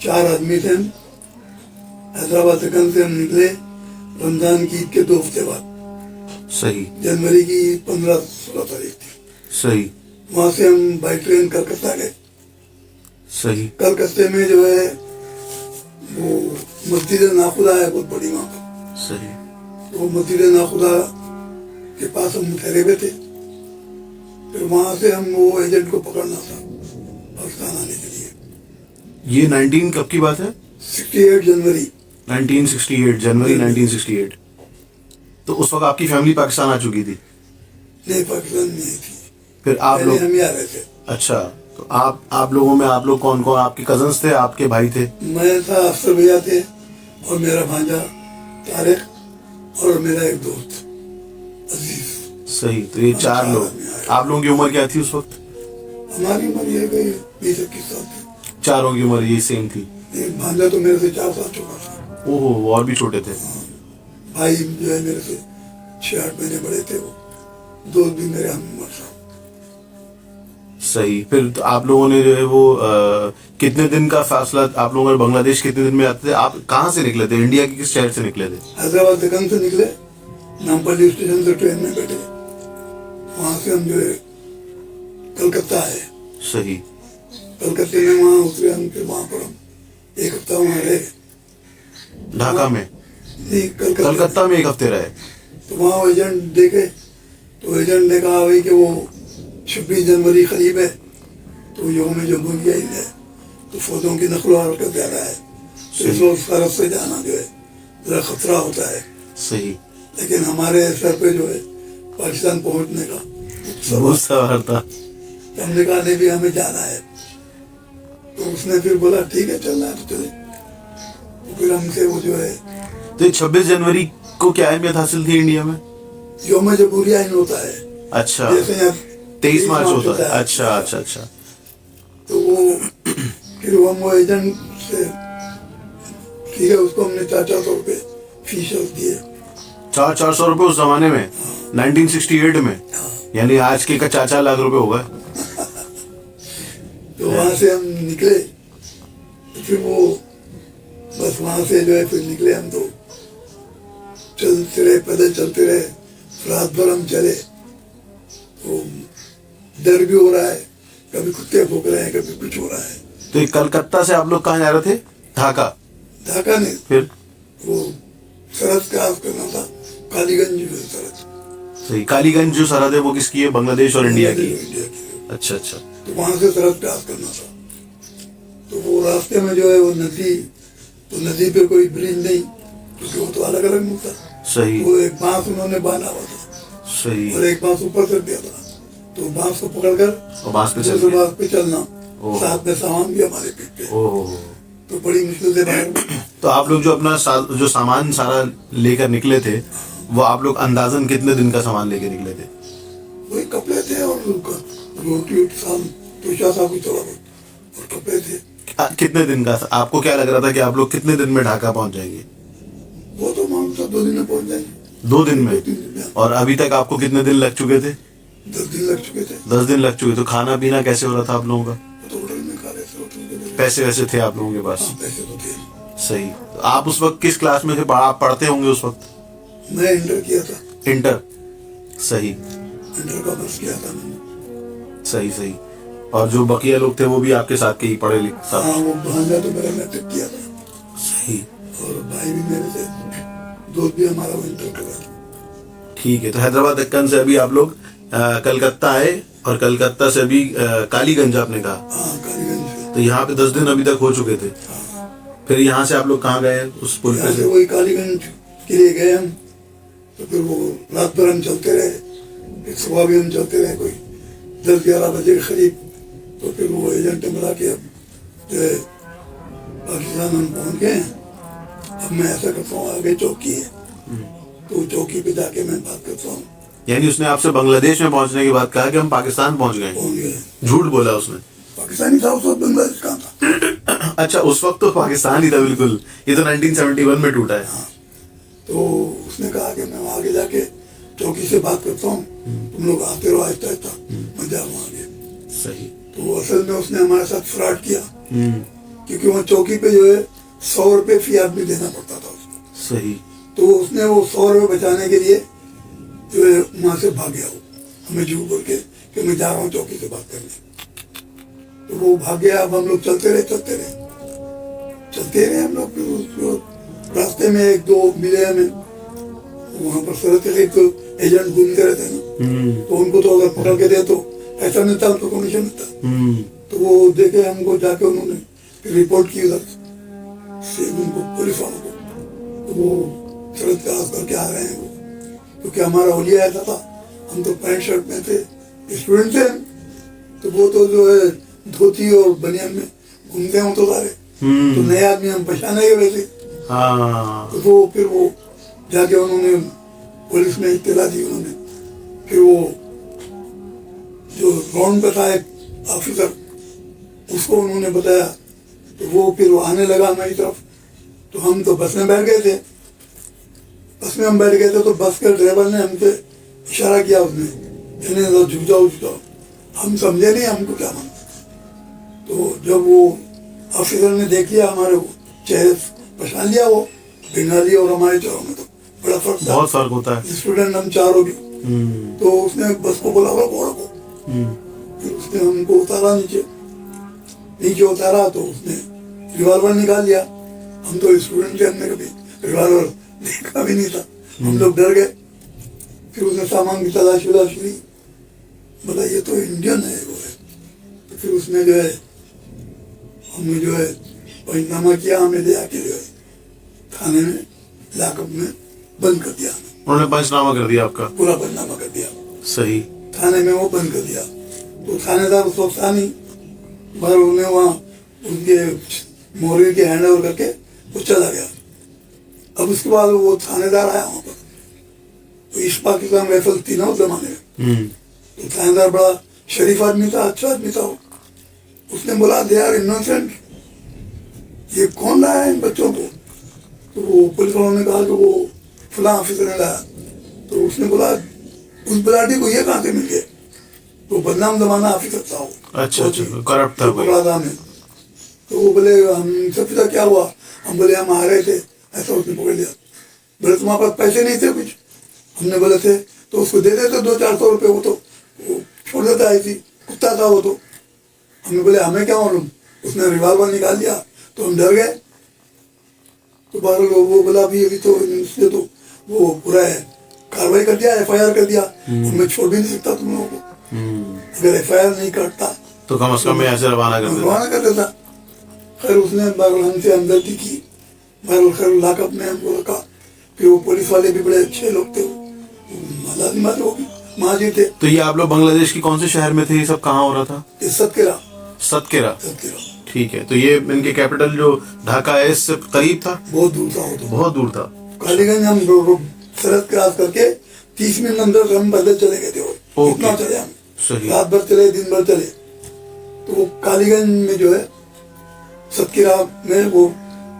4 आदमी थे हम। हैदराबाद दक्कन से हम निकले रमजान की ईद के 2 हफ्ते बाद। सही। जनवरी की 15-16 तारीख थी। सही। वहां से हम बाई ट्रेन कलकत्ता गए। सही। कलकत्ते में जो है वो मस्जिद नाखुदा है बहुत बड़ी वहां पर। सही। तो मस्जिद नाखुदा के पास हम ठहरे हुए थे। फिर वहां से हम वो एजेंट को पकड़ना था पाकिस्तान आने के लिए। ये 19 कब की बात है? 68 जनवरी 1968, जनवरी 1968। तो उस वक्त आपकी फैमिली पाकिस्तान आ चुकी थी? नहीं, पाकिस्तान में नहीं थी। फिर आप लोग? हम ही आ रहे थे। अच्छा, तो आप लोगों में आप लोग कौन कौन? आपके कजन्स थे, आपके भाई थे? मैं था, अफसर भैया थे और मेरा भांजा तारिक और मेरा एक दोस्त अजीज। सही। तो ये 4 लोग। आप लोगों की उम्र क्या थी उस वक्त? हमारी उम्र ये गई 20-21 साल थी। चारों की उम्र ये सेम थी? भांजा तो मेरे से 4 साल छोटा था। ओहो, और भी छोटे थे। भाई जो है मेरे से 6-8 महीने बड़े थे। वो दोस्त भी मेरे हम उम्र था। सही। फिर तो आप लोगों ने जो है वो कितने दिन का फासला, आप लोग बांग्लादेश कितने दिन में आते थे? आप कहाँ से निकले थे? इंडिया के किस शहर से निकले थे? हैदराबाद दक्कन से निकले, नामपल्ली स्टेशन से ट्रेन में बैठे। वहां से हम जो है कलकत्ता आए। सही। कलकत्ते में वहां उतरे हम। फिर वहां पर हम 1 हफ्ता वहां रहे। ढाका में? नहीं, कलकत्ता में 1 हफ्ते रहे। तो वहाँ एजेंट देखे। तो एजेंट ने कहा भाई कि वो 26 जनवरी करीब है, तो यौम जमहूरिया ईद है, तो फौजों की नकलो हरकत ज़्यादा है, तो इस वक्त तरफ से जाना जो है ज़रा खतरा होता है। सही। लेकिन हमारे सर पे जो है पाकिस्तान पहुंचने का बहुत सवार था। हमने कहा नहीं भी हमें जाना है। तो उसने फिर बोला ठीक है चलना है तो चले। तो फिर हमसे वो जो है, तो 26 जनवरी को क्या अहमियत हासिल थी इंडिया में? यौम जमहूरिया ईद होता है। अच्छा, जैसे यहाँ 23 मार्च होता है। अच्छा अच्छा अच्छा। तो वो फिर हम वो एजेंट से ठीक है, उसको हमने 400 रुपये फीस दिए। 400 रुपये उस जमाने में? 1968 में? यानी आज के का 4 लाख रुपए होगा। तो वहां से हम निकले। तो फिर वो बस वहां से जो है फिर निकले हम। तो चलते रहे, पैदल चलते रहे, रात भर हम चले। तो डर भी हो रहा है, कभी कुत्ते भौंक रहे हैं, कभी कुछ हो रहा है। तो ये कलकत्ता से आप लोग कहाँ जा रहे थे? ढाका? ढाका नहीं, फिर वो सरहद क्रॉस करना था, कालीगंज जो है सरहद। सही। कालीगंज जो सरहद है वो किसकी है? बांग्लादेश और इंडिया की? इंडिया की। अच्छा अच्छा। तो वहां से सरहद क्रॉस करना था। तो वो रास्ते में जो है वो नदी, तो नदी पे कोई ब्रिज नहीं, क्योंकि वो तो अलग अलग मुल्क था। सही। वो एक बांस उन्होंने बांधा हुआ था। सही। और एक बांस ऊपर कर दिया था। तो बांस को पकड़कर और बांस पे चल दूसरे गए। बांस पे चलना, साथ में सामान भी हमारे पीठ पे। ओह। तो बड़ी मुश्किल से बाहर। तो आप लोग जो अपना जो सामान सारा लेकर निकले थे, वो आप लोग अंदाजन कितने दिन का सामान लेकर निकले थे? वही कपड़े थे और रोटी साम तो सा कुछ थोड़ा बहुत और कपड़े थे। कितने दिन का? आपको क्या लग रहा था कि आप लोग कितने दिन में ढाका पहुंच जाएंगे? वो तो मान सब 2 दिन में पहुंच जाएंगे। 2 दिन में? 2-3 दिन में। और अभी तक आपको कितने दिन लग चुके थे? 10 दिन लग चुके थे। 10 दिन लग चुके। तो खाना पीना कैसे हो रहा था आप लोगों का? तो होटल में खा रहे थे, होटल में। पैसे वैसे थे आप लोगों के पास? पैसे तो थे। सही। तो आप उस वक्त किस क्लास में थे? आप पढ़ते होंगे उस वक्त? मैं इंटर किया था। इंटर? सही। इंटर का बस किया था मैंने। सही सही। और जो बकिया लोग थे वो भी आपके साथ के ही पढ़े लिखे? हाँ, वो भांजा तो मेरा मैट्रिक किया था। सही। और भाई भी मेरे से, दोस्त भी हमारा वो इंटर कर रहा था। ठीक है। तो हैदराबाद दक्कन से अभी आप लोग कलकत्ता आए, और कलकत्ता से अभी कालीगंज आपने कहा? हाँ, कालीगंज से। तो यहाँ पे 10 दिन अभी तक हो चुके थे। फिर यहाँ से आप लोग कहाँ गए उस पुल पे से? वही कालीगंज के लिए गए हम। तो फिर वो रात भर हम चलते रहे, फिर सुबह भी हम चलते रहे कोई 10-11 बजे के करीब। तो फिर वो एजेंट ने मिला के अब जो है पाकिस्तान हम पहुंच गए हैं। अब मैं ऐसा करता हूँ, आगे चौकी है, तो चौकी पे जाके मैं बात करता हूँ। यानी उसने आपसे बांग्लादेश में पहुंचने के बाद कहा कि हम पाकिस्तान पहुंच गए? झूठ बोला उसने? पाकिस्तानी था उस वक्त, बांग्लादेश कहाँ था। अच्छा, उस वक्त तो पाकिस्तान ही था बिल्कुल। ये तो 1971 में टूटा है। हाँ। तो उसने कहा कि मैं आगे जाके चौकी से बात करता हूँ, तुम लोग आते रहो आहिस्ता आहिस्ता, मैं जाऊँ आगे। सही। तो असल में उसने हमारे साथ फ्रॉड किया। क्योंकि वहाँ चौकी पे जो है 100 रुपये फी आदमी देना पड़ता था उसको। सही। तो उसने वो 100 रुपये बचाने के लिए जो है वहाँ से भाग गया, वो हमें झूठ बोल के कि मैं जा रहा हूँ चौकी से बात करने। तो वो भाग गया। अब हम लोग चलते रहे हम लोग। फिर उसको रास्ते में एक दो मिले हमें, वहाँ पर सरहद के एक एजेंट घूमते रहते हैं ना, तो उनको तो अगर पकड़ के दे तो ऐसा मिलता, उनको कमीशन मिलता। तो वो देखे हमको, जाके उन्होंने फिर रिपोर्ट की उधर से उनको, पुलिस वालों को। तो वो सरहद क्रॉस करके आ रहे हैं वो, क्योंकि हमारा होलिया ऐसा था, हम तो पैंट शर्ट में थे, स्टूडेंट थे। तो वो तो जो है धोती और बनियान में घूमते हैं तो सारे, तो नए आदमी हम पहचाने के वैसे। तो वो फिर वो जाके उन्होंने पुलिस में इत्तला दी उन्होंने। फिर वो जो ग्राउंड पे था एक ऑफिसर, उसको उन्होंने बताया। तो वो फिर वो आने लगा हमारी तरफ। तो हम तो बस में बैठ गए थे, तो बस के ड्राइवर ने हमसे इशारा किया, उसने इन्हें तो झुक जाओ। हम समझे नहीं हमको क्या माना। तो जब वो ऑफिसर ने देख लिया हमारे वो चेहरे पहचान लिया, वो बंगाली और हमारे चेहरों में तो बड़ा फर्क था, बहुत फर्क होता है। स्टूडेंट हम चारों भी। तो उसने बस को बोला को, फिर उसने हमको उतारा नीचे उतारा। तो उसने रिवॉल्वर निकाल लिया। हम तो स्टूडेंट थे, हमने कभी रिवॉल्वर देखा भी नहीं था, हम लोग डर गए। फिर उसने सामान की तलाशी ली, बोला ये तो इंडियन है वो है। तो फिर उसने जो है हमने जो है पंचनामा किया, हमें ले आके जो है थाने में लॉकअप में बंद कर दिया। उन्होंने पंचनामा कर दिया आपका? पूरा पंचनामा कर दिया। सही। थाने में वो बंद कर दिया। तो थानेदार उस वक्त था नहीं, मगर उन्हें वहाँ उनके मोहरे के हैंड ओवर करके वो चला गया। अब उसके बाद वो थानेदार आया वहाँ पर, तो ईस्ट पाकिस्तान राइफल थी ना उस जमाने में। तो थानेदार बड़ा शरीफ आदमी था, अच्छा आदमी था वो। उसने बोला दे आर इनोसेंट, ये कौन लाया इन बच्चों को? तो वो पुलिस वालों ने कहा कि वो फलां ऑफिसर ने लाया। तो उसने बोला उस बलाटी को ये कहाँ से मिल गए? तो बदनाम जमाना ऑफिसर था वो। अच्छा, करप्ट था वो। पकड़ा था हमें। तो वो बोले हमसे पूछा क्या हुआ? हम बोले हम आ रहे थे, ऐसा उसने पकड़ लिया। बोले तुम्हारे पास पैसे नहीं थे कुछ? हमने बोले थे। तो उसको दे देते 200-400 रुपये, वो तो वो छोड़ देता है, ऐसी कुत्ता था वो तो। हमने बोले हमें क्या मालूम? उसने रिवॉल्वर निकाल लिया तो हम डर गए। तो बाहर वो बोला अभी तो इसने तो वो पूरा कार्रवाई कर दिया, FIR कर दिया, मैं छोड़ भी नहीं सकता तुम लोगों को। अगर FIR नहीं करता तो कम से कम ऐसे रवाना कर देता। खैर उसने हमसे हमदर्दी की, खैर लॉकअप में हमको रखा। फिर वो पुलिस वाले भी बड़े अच्छे लोग थे, महाजी थे। तो ये आप लोग बांग्लादेश की कौन से शहर में थे? ये सब कहाँ हो रहा था? सतकेरा। ठीक है। तो ये इनके कैपिटल जो ढाका है इससे करीब था? बहुत दूर था वो तो, बहुत दूर था। कालीगंज हम सरहद क्रॉस करके 30 मिनट अंदर हम पैदल चले गए थे। वो इतना चले हम, रात भर चले, दिन भर चले। तो वो कालीगंज में जो है सतकेरा में वो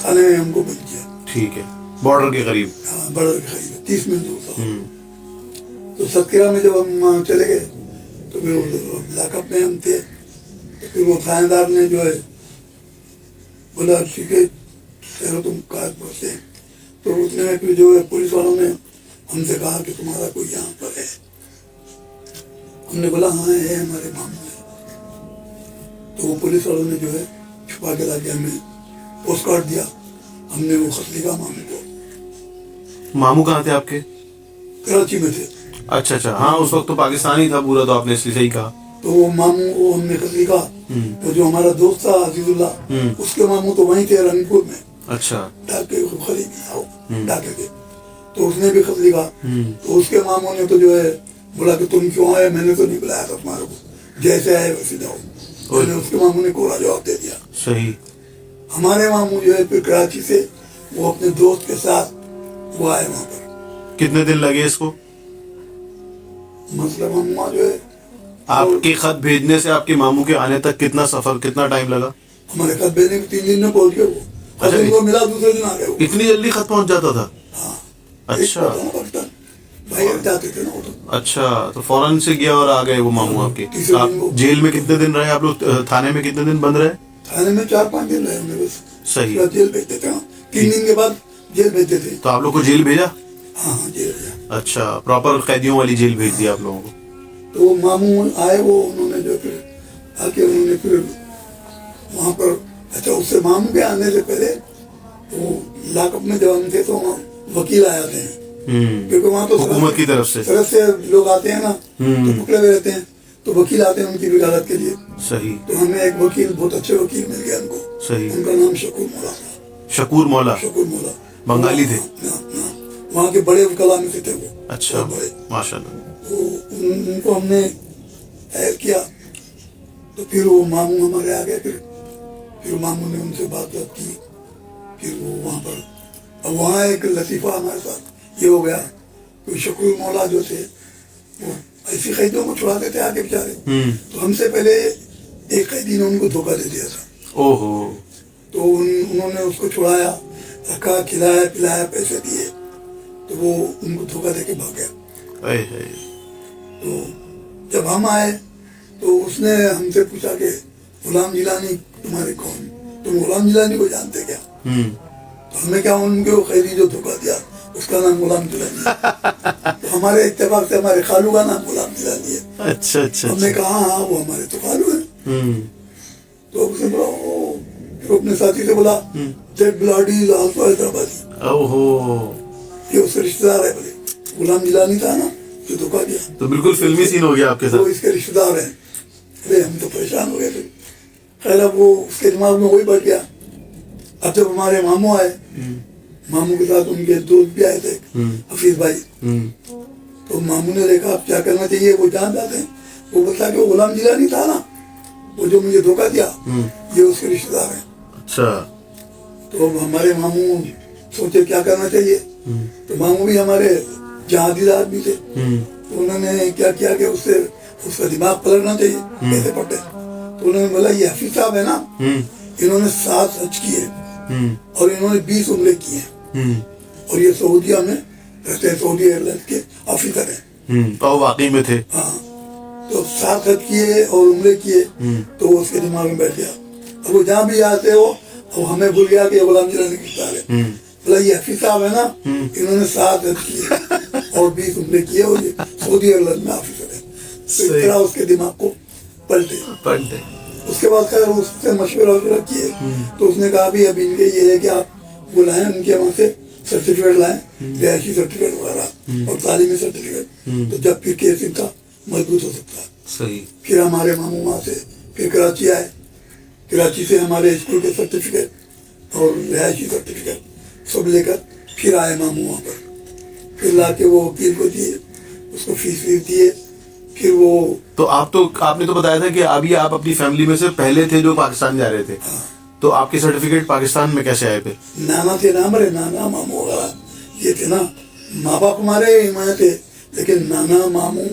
थाने में हमको बंद किया। ठीक है, बॉर्डर के करीब। हाँ, बॉर्डर के करीब 30 मिनट दूर था। तो सतकेरा में जब हम चले गए तो फिर लॉकअप में हम थे। तो फिर वो थानेदार ने जो है बोला ठीक है चलो तुम काज पहुंचते। तो उसने फिर जो है पुलिस वालों ने हमसे कहा कि तुम्हारा कोई यहाँ पर है? हमने बोला हाँ है, हमारे मामू है। तो वो पुलिस वालों ने जो है छुपा के लाके हमें पोस्ट कार्ड दिया। हमने वो खत लिखा मामू को। मामू कहाँ थे आपके? कराची में थे। अच्छा, हाँ उस वक्त तो पाकिस्तानी था पूरा, तो आपने इसलिए सही कहा। तो वो मामू को हमने खत लिखा। तो जो हमारा दोस्त था अजीजुल्लाह, उसके मामू तो वहीं थे रंगपुर में। अच्छा। डाके डाके के। तो उसने भी खत लिखा। तो उसके मामू ने तो जो है बोला कि तुम क्यों आए? मैंने तो नहीं बुलाया था तुम्हारे को, जैसे आए वैसे जाओ। मैंने उसके मामू ने कोरा जवाब दे दिया। सही। हमारे मामू जो है फिर कराची से वो अपने दोस्त के साथ वो आए वहां पर। कितने दिन लगे इसको? मतलब हम जो है आपके खत भेजने से आपके मामू के आने तक कितना सफर, कितना टाइम लगा? हमारे खत भेजने के 3 दिन में पहुंच गए वो। अच्छा, उनको मिला दूसरे दिन आ गए वो। इतनी जल्दी खत पहुंच जाता था? हाँ। अच्छा। भाई जाते थे ना वो तो। अच्छा, तो फौरन से गया और आ गए वो मामू आपके। आप जेल में कितने दिन रहे? आप लोग थाने में कितने दिन बंद रहे? थाने में 4-5 दिन रहे हमने बस। सही। उसके बाद जेल भेज देते हैं, 3 दिन के बाद जेल भेज देते। तो आप लोग को जेल भेजा? हाँ जेल भेजा। अच्छा, प्रॉपर कैदियों वाली जेल भेज दिया आप लोगों को। तो वो मामू आए, वो उन्होंने जो फिर आके उन्होंने फिर वहाँ पर, अच्छा उससे मामू के आने से पहले वो लॉकअप में जब हम थे तो वहाँ वकील आए थे, क्योंकि वहाँ तो हुकूमत की तरफ से तरफ से लोग आते हैं ना, तो पकड़े हुए रहते हैं, तो वकील आते हैं उनकी वकालत के लिए। सही। तो हमें एक वकील, बहुत अच्छे वकील मिल गया हमको। सही। उनका नाम शकूर मौला था। शकूर मौला? शकूर मौला बंगाली थे? वहाँ के बड़े वकील में से थे वो। अच्छा, बड़े माशाल्लाह। तो उनको हमने हायर किया, तो फिर वो मामू हमारे आ गए। फिर मामू ने उनसे बात की, फिर वो वहाँ पर, अब वहाँ एक लतीफ़ा हमारे साथ ये हो गया कि शकूर मौला जो थे वो ऐसी कैदियों को छुड़ा देते आके बेचारे। तो हमसे पहले एक कैदी ने उनको धोखा दे दिया था। ओहो। तो उन्होंने उसको छुड़ाया, रखा, खिलाया पिलाया, पैसे दिए, तो वो उनको धोखा दे के भाग गया। तो जब हम आए तो उसने हमसे पूछा कि गुलाम जिलानी तुम्हारे कौन, तुम गुलाम जिलानी को जानते क्या? तो हमें क्या, उनके वो कैदी जो धोखा दिया उसका नाम गुलाम जिलानी है। तो हमारे इत्तेफाक से हमारे खालू का नाम गुलाम जिलानी है। अच्छा अच्छा। हमने कहा हाँ वो हमारे तो खालू है। तो उसने बोला, फिर अपने साथी से बोला that bloody is also Hyderabadi. ओहो। ये उसके रिश्तेदार है, बोले गुलाम जिलानी था ना जो धोखा दिया। तो बिल्कुल फिल्मी सीन हो गया आपके साथ। तो इसके रिश्तेदार हैं। अरे हम तो परेशान हो गए थे। खैर अब वो उसके दिमाग में वही बढ़ गया। अब जब हमारे मामू आए, मामू के साथ उनके दोस्त भी आए थे, हफीज भाई। तो मामू ने देखा अब क्या करना चाहिए, वो जान जाते हैं। वो बता कि वो गुलाम जिलानी था ना, वो जो मुझे धोखा दिया, ये उसके रिश्तेदार हैं। अच्छा। तो हमारे मामू सोचे क्या करना चाहिए। तो मामू भी हमारे जहादीदार आदमी थे। तो उन्होंने क्या किया कि उसका दिमाग पलटना चाहिए, कैसे पटे। तो उन्होंने बोला ये हफीज साहब है ना, इन्होंने 7 हज किए और इन्होंने 20 उम्रे किए, और ये सऊदीया में रहते हैं, सऊदी एयरलाइंस के ऑफिसर हैं। तो वाकई में थे। हाँ, तो 7 हज किए और उम्रे किए, तो वो उसके दिमाग में बैठ गया। अब वो जहाँ भी आते हो, अब हमें भूल गया कि गुलाम जिलानी किस्ता है। बोला ये हफीज साहब है ना, इन्होंने 7 हज किए और 20 उम्रे किए, और ये सऊदी एयरलाइंस में ऑफिसर है। तो इस तरह उसके दिमाग को पलटे। उसके बाद खैर उससे मशवरा किए, तो उसने कहा भी अब इनके ये है कि आप बुलाएं, उनके वहाँ से सर्टिफिकेट लाएं, रिहायशी सर्टिफिकेट वगैरह और तालीमी सर्टिफिकेट, तो जब फिर केस इनका मजबूत हो सकता है। सही। फिर हमारे मामू वहाँ से फिर कराची आए, कराची से हमारे स्कूल के सर्टिफिकेट और रिहायशी सर्टिफिकेट सब लेकर फिर आए मामू वहाँ पर। फिर ला के वो वकील को दिए, उसको फीस दिए। फिर वो तो आपने तो बताया था कि अभी आप अपनी फैमिली में से पहले थे जो पाकिस्तान जा रहे थे। हाँ। तो आपके सर्टिफिकेट पाकिस्तान में कैसे आए थे? नाना थे ना हमारे, नाना मामू वगैरह ये थे ना। माँ बाप हमारे यहाँ थे, लेकिन नाना मामू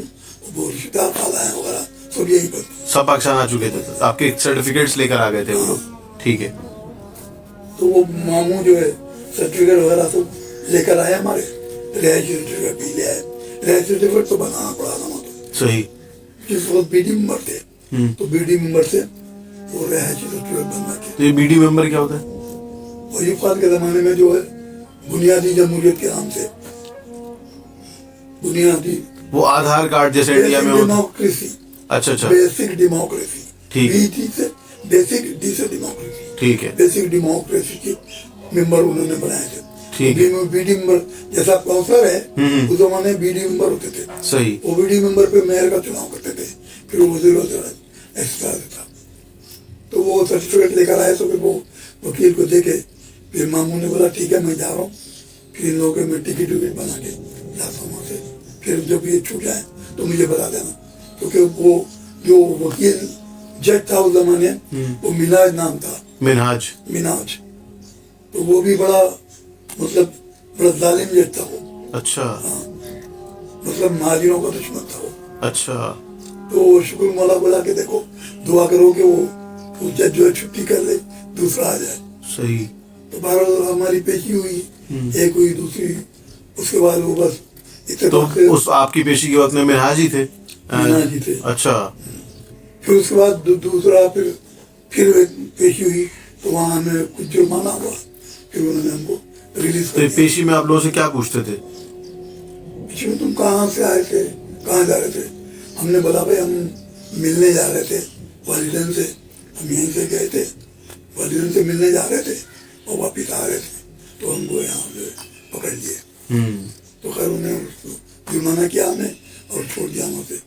वो रिश्तेदार खाला वगैरह सब यही पर। सब पाकिस्तान आ चुके थे, तो आपके सर्टिफिकेट्स लेकर आ गए थे वो लोग। ठीक है। तो वो मामू जो है सर्टिफिकेट वगैरह सब लेकर आए हमारे, रिहायशी सर्टिफिकेट भी ले आए। रिहायशी सर्टिफिकेट तो बनाना पड़ा था। सही। जिस वक्त बीडी मेंबर थे, तो बीडी मेंबर से वो रिहायशी सर्टिफिकेट बनवा के। तो ये बीडी मेंबर क्या होता है? अयूब खान के जमाने में जो है बुनियादी जमहूरियत के नाम से, बुनियादी वो आधार कार्ड जैसे इंडिया में होता है। डेमोक्रेसी। अच्छा। Basic democracy. ठीक है। BD से बेसिक, डी से डेमोक्रेसी। ठीक है। बेसिक डेमोक्रेसी के मेंबर उन्होंने बनाए थे। ठीक है। बीडी मेंबर जैसा काउंसलर है, उस जमाने बीडी मेंबर होते थे। सही। वो बीडी मेंबर पे मेयर का चुनाव करते थे, फिर वो वजीर ऐसा था। तो वो सर्टिफिकेट लेकर आए, तो फिर वो वकील को देके, फिर मामू ने बोला ठीक है मैं जा रहा हूँ। फिर इन लोगों के मैं टिकट बना के लाता हूँ वहाँ से। फिर जब ये छूट जाए तो मुझे बता देना, क्योंकि वो जो वकील जज था उस जमाने, वो मिनाज नाम था। मिनाज। तो वो भी बड़ा मतलब बड़ा जालिम जज था वो। अच्छा। हाँ, मतलब महाजिरों का दुश्मन था वो। अच्छा। तो शुक्र मौला बोला कि देखो दुआ करो कि वो जज जो है छुट्टी कर ले, दूसरा आ जाए। सही। तो बहरहाल हमारी पेशी हुई, एक हुई, दूसरी, उसके बाद वो बस तो उस आपकी पेशी के वक्त में मिनहाज ही थे? मिनहाज ही थे। अच्छा। फिर उसके बाद दूसरा फिर पेशी हुई तो वहाँ हमें कुछ जुर्माना हुआ, फिर उन्होंने हमको रिलीज तो कर ये दिया। पेशी में आप लोगों से क्या पूछते थे? पेशी में तुम कहाँ से आए थे, कहाँ जा रहे थे? हमने बोला भाई हम मिलने जा रहे थे वालिदैन से, हम यहीं से गए थे, वालिदैन से मिलने जा रहे थे और वापिस आ रहे थे, तो हमको यहाँ से पकड़ लिए। तो खैर उन्हें जुर्माना किया हमें और छोड़ दिया वहाँ से।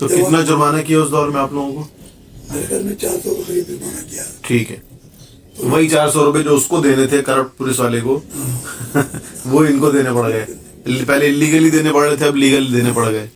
तो जब कितना जुर्माना किया उस दौर में आप लोगों को? मेरे घर में 400 के करीब जुर्माना किया। ठीक है, तो वही 400 रुपए जो उसको देने थे करप्ट पुलिस वाले को वो इनको देने पड़ गए। पहले इलीगली देने पड़ रहे थे, अब लीगली देने पड़ गए।